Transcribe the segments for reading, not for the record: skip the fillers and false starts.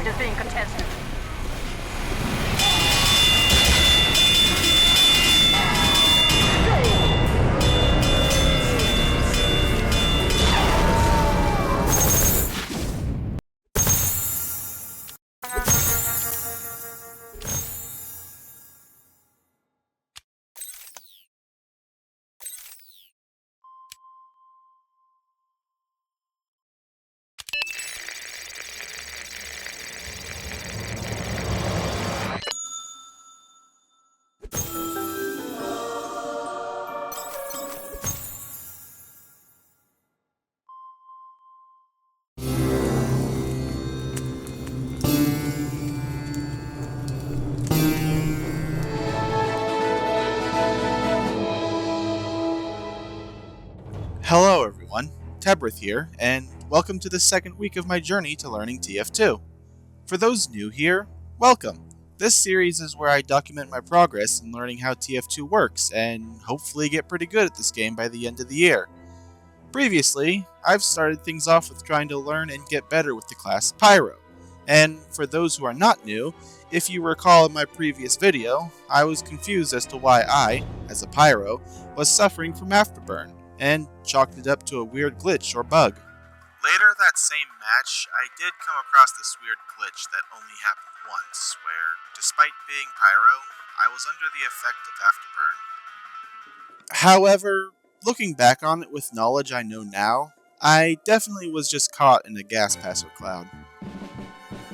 point is being contested. Hello everyone, Tebrith here, and welcome to the second week of my journey to learning TF2. For those new here, welcome. This series is where I document my progress in learning how TF2 works, and hopefully get pretty good at this game by the end of the year. Previously, I've started things off with trying to learn and get better with the class Pyro. And for those who are not new, if you recall in my previous video, I was confused as to why I, as a Pyro, was suffering from afterburn, and chalked it up to a weird glitch or bug. Later that same match, I did come across this weird glitch that only happened once, where, despite being Pyro, I was under the effect of afterburn. However, looking back on it with knowledge I know now, I definitely was just caught in a gas passer cloud.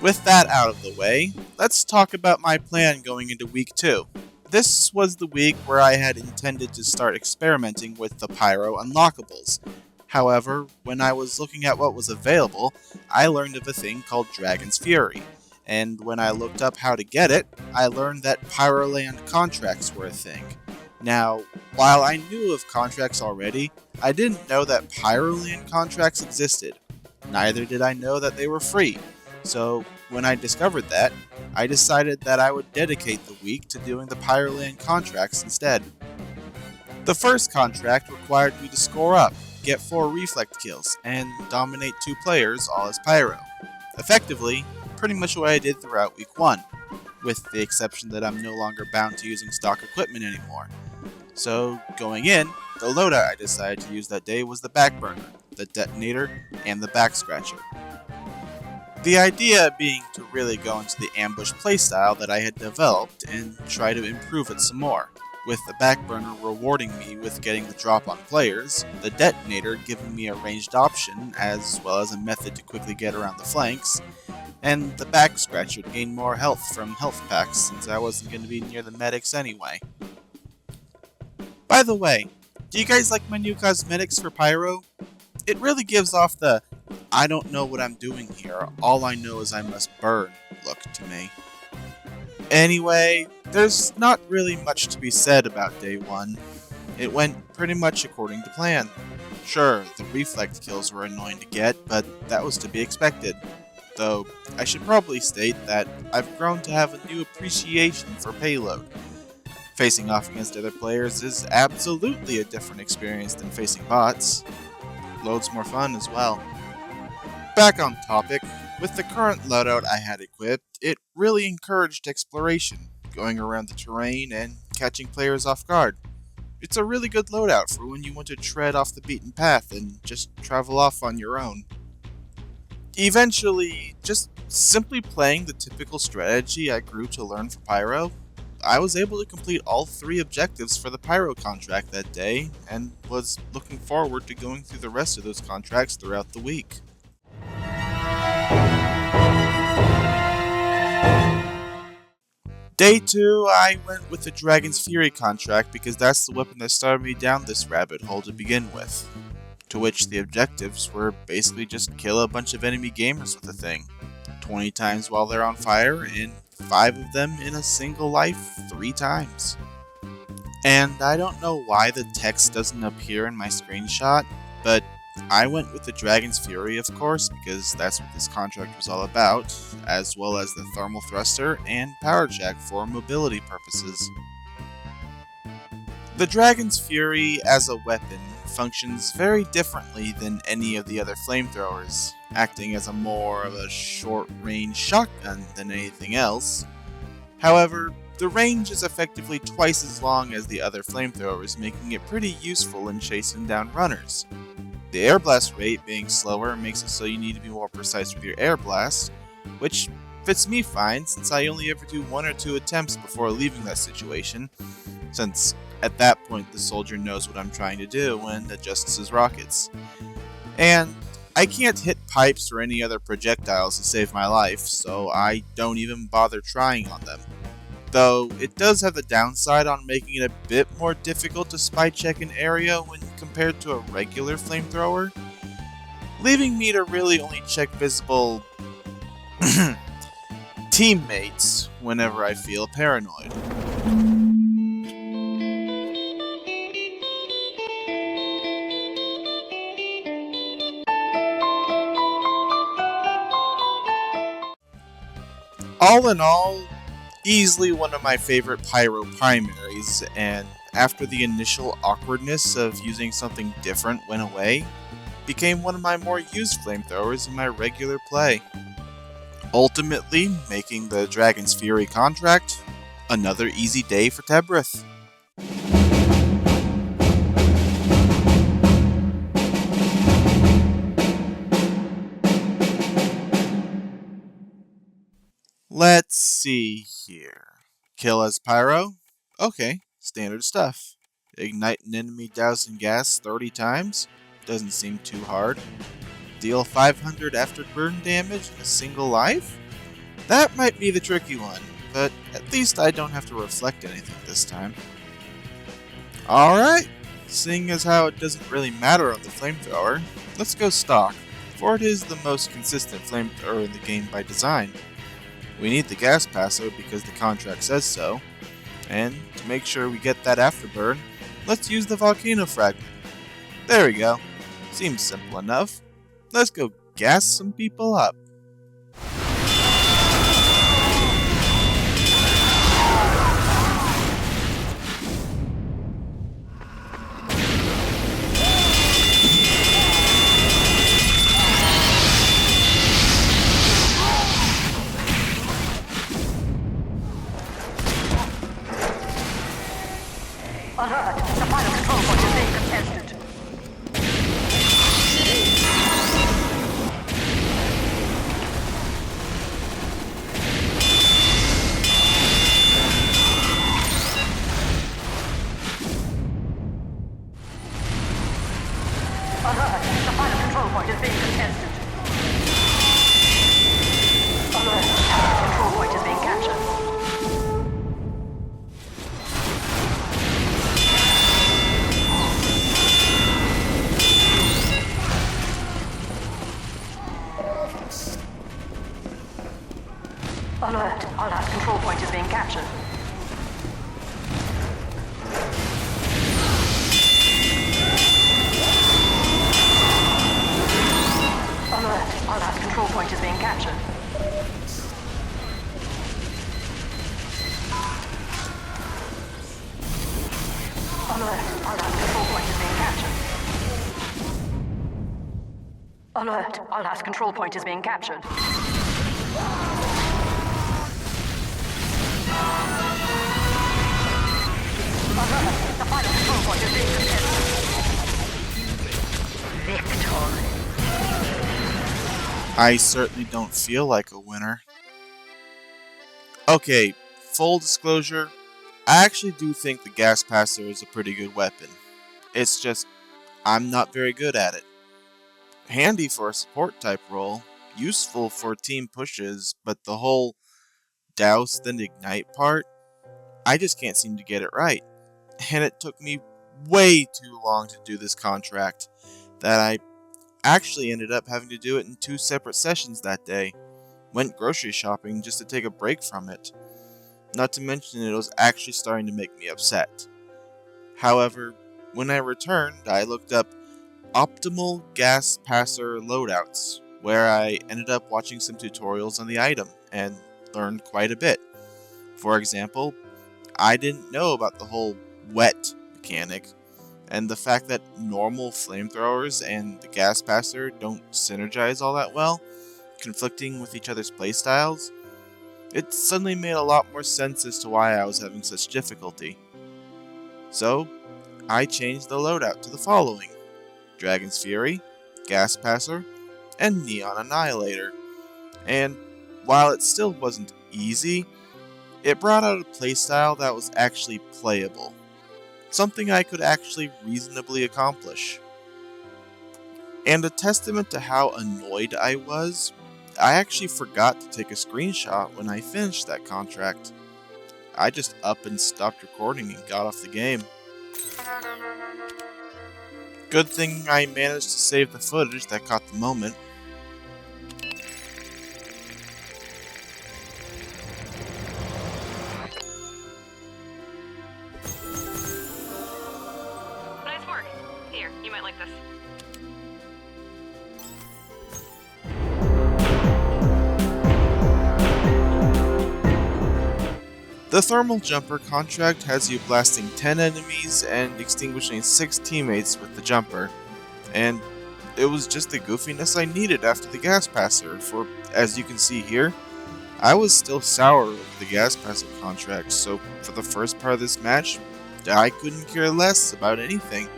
With that out of the way, let's talk about my plan going into week 2. This was the week where I had intended to start experimenting with the Pyro unlockables. However, when I was looking at what was available, I learned of a thing called Dragon's Fury, and when I looked up how to get it, I learned that Pyroland Contracts were a thing. Now, while I knew of contracts already, I didn't know that Pyroland Contracts existed. Neither did I know that they were free. So, when I discovered that, I decided that I would dedicate the week to doing the Pyroland contracts instead. The first contract required me to score up, get 4 reflect kills, and dominate 2 players all as Pyro. Effectively, pretty much what I did throughout week 1, with the exception that I'm no longer bound to using stock equipment anymore. So, going in, the loadout I decided to use that day was the backburner, the detonator, and the back scratcher. The idea being to really go into the ambush playstyle that I had developed and try to improve it some more, with the backburner rewarding me with getting the drop on players, the detonator giving me a ranged option as well as a method to quickly get around the flanks, and the back scratcher to gain more health from health packs since I wasn't going to be near the medics anyway. By the way, do you guys like my new cosmetics for Pyro? It really gives off the I don't know what I'm doing here, all I know is I must burn look to me. Anyway, there's not really much to be said about day 1. It went pretty much according to plan. Sure, the reflect kills were annoying to get, but that was to be expected. Though, I should probably state that I've grown to have a new appreciation for payload. Facing off against other players is absolutely a different experience than facing bots. Loads more fun as well. Back on topic, with the current loadout I had equipped, it really encouraged exploration, going around the terrain and catching players off guard. It's a really good loadout for when you want to tread off the beaten path and just travel off on your own. Eventually, just simply playing the typical strategy I grew to learn for Pyro, I was able to complete all 3 objectives for the Pyro contract that day, and was looking forward to going through the rest of those contracts throughout the week. Day 2, I went with the Dragon's Fury contract because that's the weapon that started me down this rabbit hole to begin with. To which the objectives were basically just kill a bunch of enemy gamers with the thing, 20 times while they're on fire, and 5 of them in a single life 3 times. And I don't know why the text doesn't appear in my screenshot, but I went with the Dragon's Fury, of course, because that's what this contract was all about, as well as the thermal thruster and power jack for mobility purposes. The Dragon's Fury as a weapon functions very differently than any of the other flamethrowers, acting as more of a short-range shotgun than anything else. However, the range is effectively twice as long as the other flamethrowers, making it pretty useful in chasing down runners. The air blast rate being slower makes it so you need to be more precise with your air blast, which fits me fine since I only ever do 1 or 2 attempts before leaving that situation, since at that point the soldier knows what I'm trying to do and adjusts his rockets. And I can't hit pipes or any other projectiles to save my life, so I don't even bother trying on them. Though it does have the downside on making it a bit more difficult to spy check an area when compared to a regular flamethrower, leaving me to really only check visible teammates whenever I feel paranoid. All in all, easily one of my favorite Pyro primaries, and after the initial awkwardness of using something different went away, became one of my more used flamethrowers in my regular play. Ultimately, making the Dragon's Fury contract another easy day for Tebrith. Let's see here. Kill as Pyro? Okay, standard stuff. Ignite an enemy doused in gas 30 times? Doesn't seem too hard. Deal 500 afterburn damage in a single life? That might be the tricky one, but at least I don't have to reflect anything this time. Alright, seeing as how it doesn't really matter on the flamethrower, let's go stock, for it is the most consistent flamethrower in the game by design. We need the gas passer because the contract says so, and to make sure we get that afterburn, let's use the volcano fragment. There we go. Seems simple enough. Let's go gas some people up. Alert! The final control point is being contested. Alert! The final control point is being contested. Alert! The control point is being captured. Alert! Our last control point is being captured. Alert! Our last control point is being captured. Alert! Our last control point is being captured. Alert! Our last control point is being captured. The final control point is being contested. Victory. I certainly don't feel like a winner. Okay, full disclosure, I actually do think the gas passer is a pretty good weapon. It's just, I'm not very good at it. Handy for a support type role, useful for team pushes, but the whole douse then ignite part, I just can't seem to get it right. And it took me way too long to do this contract, that I actually ended up having to do it in 2 separate sessions that day. Went grocery shopping just to take a break from it. Not to mention it was actually starting to make me upset. However, when I returned, I looked up optimal gas passer loadouts, where I ended up watching some tutorials on the item and learned quite a bit. For example, I didn't know about the whole wet mechanic, and the fact that normal flamethrowers and the gas passer don't synergize all that well, conflicting with each other's playstyles, it suddenly made a lot more sense as to why I was having such difficulty. So, I changed the loadout to the following: Dragon's Fury, Gas Passer, and Neon Annihilator. And while it still wasn't easy, it brought out a playstyle that was actually playable, something I could actually reasonably accomplish. And a testament to how annoyed I was, I actually forgot to take a screenshot when I finished that contract. I just up and stopped recording and got off the game. Good thing I managed to save the footage that caught the moment. Nice work. Here, you might like this. The Thermal Jumper contract has you blasting 10 enemies and extinguishing 6 teammates with the jumper, and it was just the goofiness I needed after the gas passer, for as you can see here, I was still sour over the gas passer contract, so for the first part of this match, I couldn't care less about anything.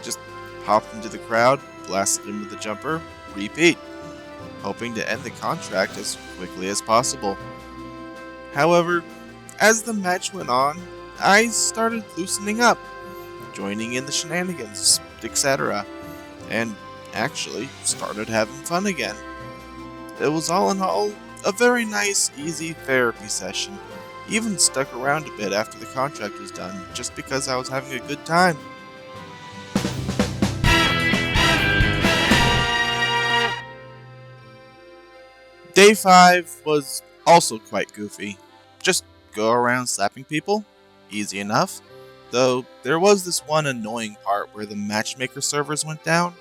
Just hopped into the crowd, blasted him with the jumper, repeat, hoping to end the contract as quickly as possible. However, as the match went on, I started loosening up, joining in the shenanigans, etc., and actually started having fun again. It was all in all a very nice, easy therapy session. Even stuck around a bit after the contract was done, just because I was having a good time. Day 5 was also quite goofy. Just go around slapping people? Easy enough. Though there was this one annoying part where the matchmaker servers went down,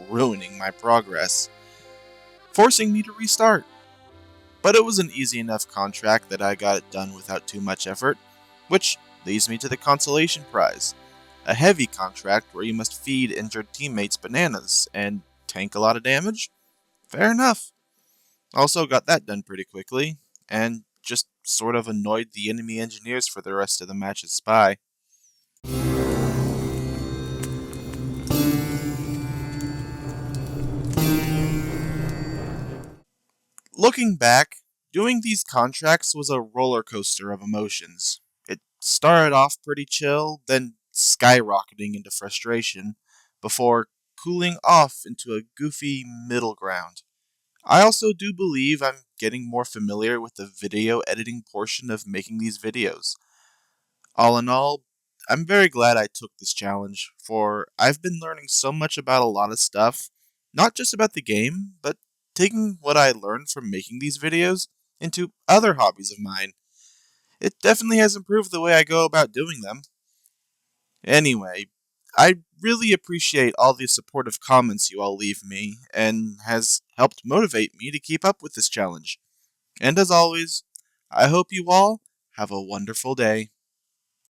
ruining my progress, forcing me to restart. But it was an easy enough contract that I got it done without too much effort, which leads me to the consolation prize. A heavy contract where you must feed injured teammates bananas and tank a lot of damage? Fair enough. Also got that done pretty quickly, and just sort of annoyed the enemy engineers for the rest of the match as spy. Looking back, doing these contracts was a roller coaster of emotions. It started off pretty chill, then skyrocketing into frustration, before cooling off into a goofy middle ground. I also do believe I'm getting more familiar with the video editing portion of making these videos. All in all, I'm very glad I took this challenge, for I've been learning so much about a lot of stuff, not just about the game, but taking what I learned from making these videos into other hobbies of mine. It definitely has improved the way I go about doing them. Anyway, I really appreciate all the supportive comments you all leave me, and has helped motivate me to keep up with this challenge. And as always, I hope you all have a wonderful day.